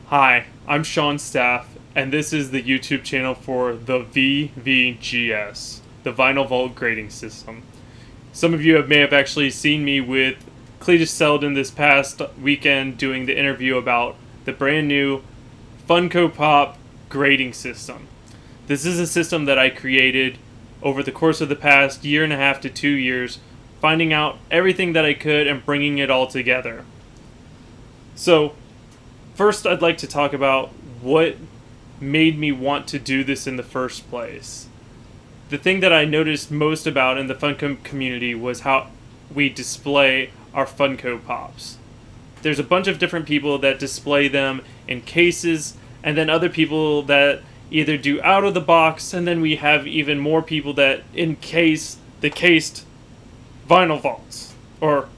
Hi, I'm Sean Staff, and this is the YouTube channel for the VVGS, the Vinyl Vault Grading System. Some of you may have actually seen me with Cletus Selden this past weekend doing the interview about the brand new Funko POP grading system. This is a system that I created over the course of the past year and a half to 2 years, finding out everything that I could and bringing it all together. So, first, I'd like to talk about what made me want to do this in the first place. The thing that I noticed most about in the Funko community was how we display our Funko Pops. There's a bunch of different people that display them in cases, and then other people that either do out of the box, and then we have even more people that encase the cased vinyl vaults. Or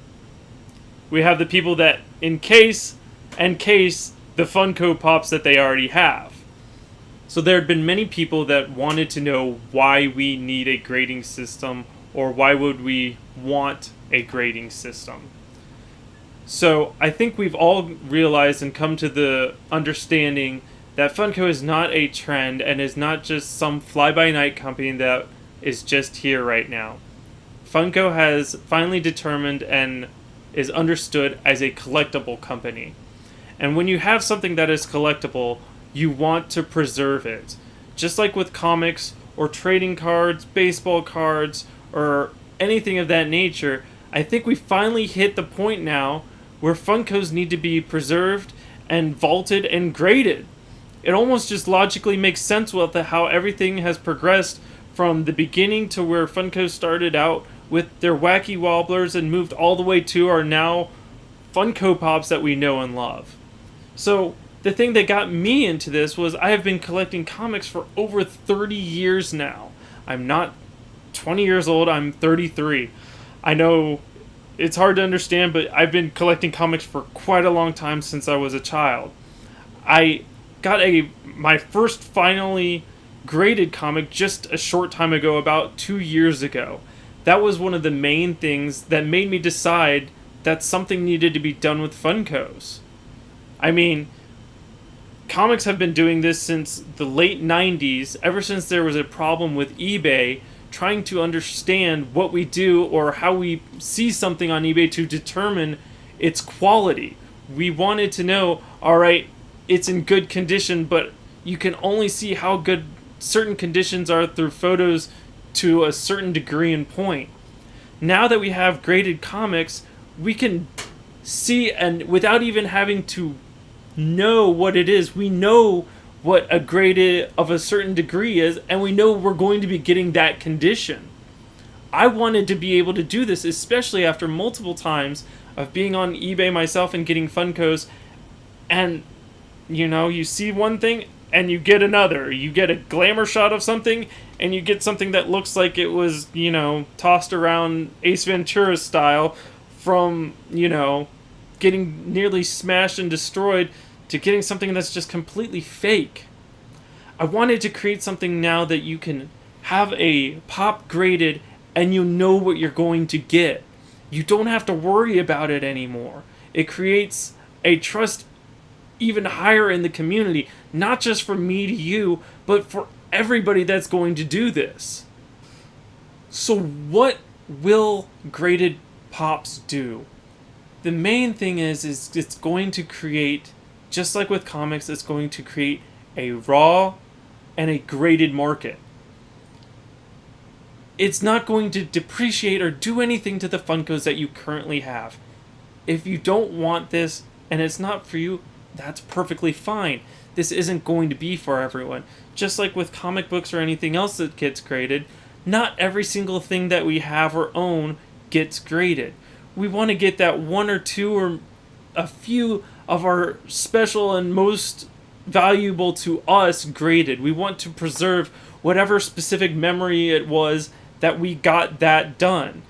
we have the people that encase and case the Funko Pops that they already have. So there had been many people that wanted to know why we need a grading system, or why would we want a grading system. So I think we've all realized and come to the understanding that Funko is not a trend and is not just some fly-by-night company that is just here right now. Funko has finally determined and is understood as a collectible company. And when you have something that is collectible, you want to preserve it. Just like with comics or trading cards, baseball cards, or anything of that nature, I think we finally hit the point now where Funkos need to be preserved and vaulted and graded. It almost just logically makes sense with how everything has progressed from the beginning to where Funko started out with their wacky wobblers and moved all the way to our now Funko Pops that we know and love. So the thing that got me into this was I have been collecting comics for over 30 years now. I'm not 20 years old, I'm 33. I know it's hard to understand, but I've been collecting comics for quite a long time since I was a child. I got my first finally graded comic just a short time ago, about 2 years ago. That was one of the main things that made me decide that something needed to be done with Funkos. I mean, comics have been doing this since the late 90s, ever since there was a problem with eBay trying to understand what we do or how we see something on eBay to determine its quality. We wanted to know, alright, it's in good condition, but you can only see how good certain conditions are through photos to a certain degree and point. Now that we have graded comics, we can see, and without even having to know what it is, we know what a grade of a certain degree is, and we know we're going to be getting that condition. I wanted to be able to do this, especially after multiple times of being on eBay myself and getting Funkos, and you see one thing and you get another. You get a glamour shot of something and you get something that looks like it was, tossed around Ace Ventura style, from, getting nearly smashed and destroyed to getting something that's just completely fake. I wanted to create something now that you can have a pop graded and you know what you're going to get. You don't have to worry about it anymore. It creates a trust even higher in the community, not just from me to you, but for everybody that's going to do this. So what will graded pops do? The main thing is it's going to create, just like with comics, it's going to create a raw and a graded market. It's not going to depreciate or do anything to the Funkos that you currently have. If you don't want this and it's not for you, that's perfectly fine. This isn't going to be for everyone. Just like with comic books or anything else that gets graded, not every single thing that we have or own gets graded. We want to get that one or two or a few of our special and most valuable to us graded. We want to preserve whatever specific memory it was that we got that done.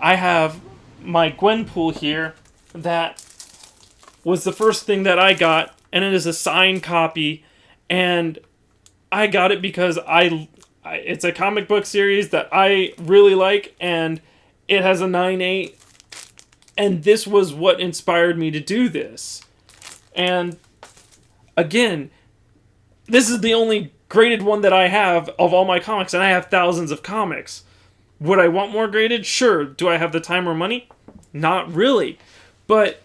I have my Gwenpool here that was the first thing that I got, and it is a signed copy, and I got it because it's a comic book series that I really like, and it has a 9.8, and this was what inspired me to do this. And again, this is the only graded one that I have of all my comics, and I have thousands of comics. Would I want more graded? Sure. Do I have the time or money? Not really. But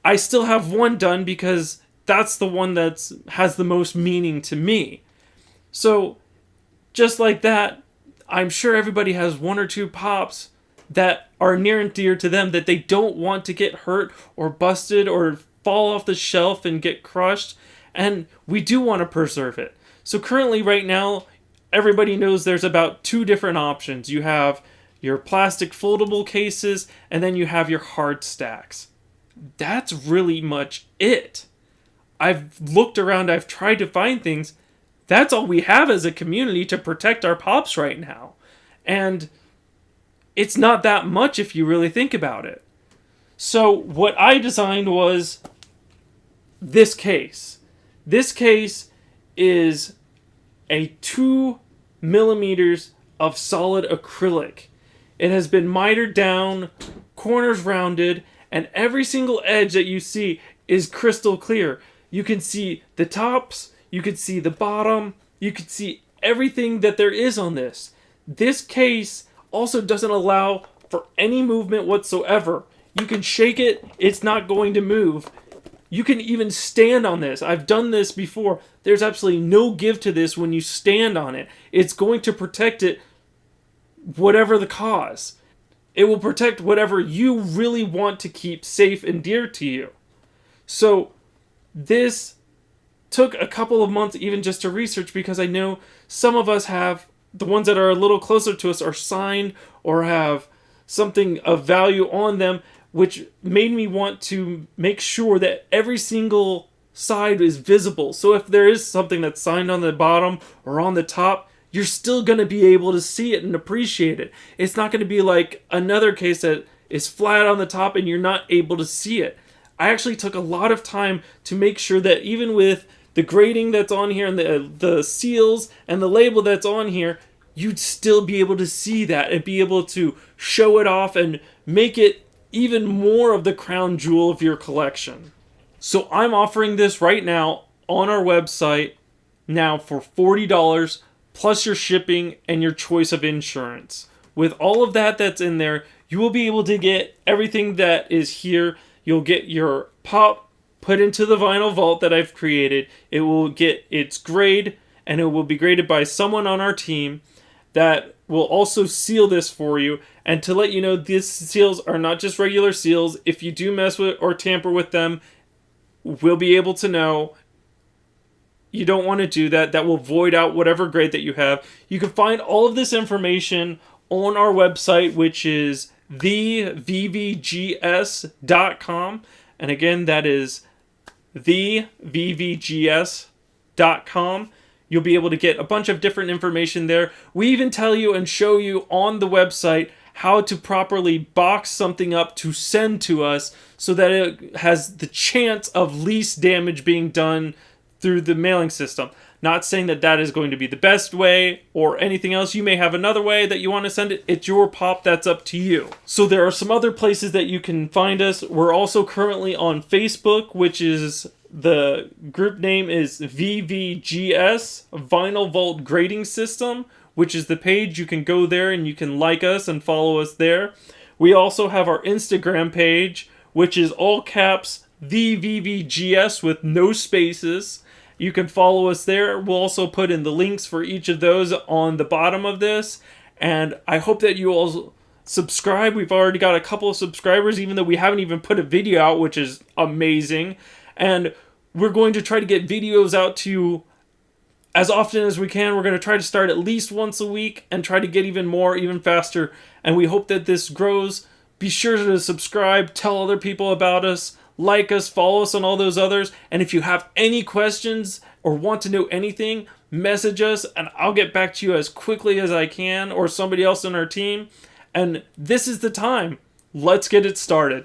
I still have one done because that's the one that has the most meaning to me. So, just like that, I'm sure everybody has one or two pops that are near and dear to them that they don't want to get hurt or busted or fall off the shelf and get crushed. And we do want to preserve it. So currently, right now, everybody knows there's about two different options. You have your plastic foldable cases, and then you have your hard stacks. That's really much it. I've looked around, I've tried to find things. That's all we have as a community to protect our pops right now. And it's not that much if you really think about it. So what I designed was this case. This case is a 2 millimeters of solid acrylic. It has been mitered down, corners rounded, and every single edge that you see is crystal clear. You can see the tops, you can see the bottom, you can see everything that there is on this. This case also doesn't allow for any movement whatsoever. You can shake it, it's not going to move. You can even stand on this. I've done this before. There's absolutely no give to this when you stand on it. It's going to protect it, whatever the cause. It will protect whatever you really want to keep safe and dear to you. So this took a couple of months even just to research, because I know some of us have, the ones that are a little closer to us are signed or have something of value on them, which made me want to make sure that every single side is visible. So if there is something that's signed on the bottom or on the top, you're still going to be able to see it and appreciate it. It's not going to be like another case that is flat on the top and you're not able to see it. I actually took a lot of time to make sure that even with the grading that's on here and the seals and the label that's on here, you'd still be able to see that and be able to show it off and make it even more of the crown jewel of your collection. So I'm offering this right now on our website now for $40 plus your shipping and your choice of insurance. With all of that that's in there, you will be able to get everything that is here. You'll get your pop put into the vinyl vault that I've created. It will get its grade, and it will be graded by someone on our team that will also seal this for you. And to let you know, these seals are not just regular seals. If you do mess with or tamper with them, we'll be able to know. You don't want to do that. That will void out whatever grade that you have. You can find all of this information on our website, which is thevvgs.com. And again, that is thevvgs.com. You'll be able to get a bunch of different information there. We even tell you and show you on the website how to properly box something up to send to us so that it has the chance of least damage being done through the mailing system. Not saying that that is going to be the best way or anything else. You may have another way that you want to send it. It's your pop. That's up to you. So there are some other places that you can find us. We're also currently on Facebook, which is, the group name is VVGS, Vinyl Vault Grading System, which is the page. You can go there and you can like us and follow us there. We also have our Instagram page, which is all caps, the VVGS with no spaces. You can follow us there. We'll also put in the links for each of those on the bottom of this. And I hope that you all subscribe. We've already got a couple of subscribers, even though we haven't even put a video out, which is amazing. And we're going to try to get videos out to you as often as we can. We're going to try to start at least once a week and try to get even more, even faster. And we hope that this grows. Be sure to subscribe, tell other people about us, like us, follow us on all those others. And if you have any questions or want to know anything, message us and I'll get back to you as quickly as I can, or somebody else on our team. And this is the time. Let's get it started.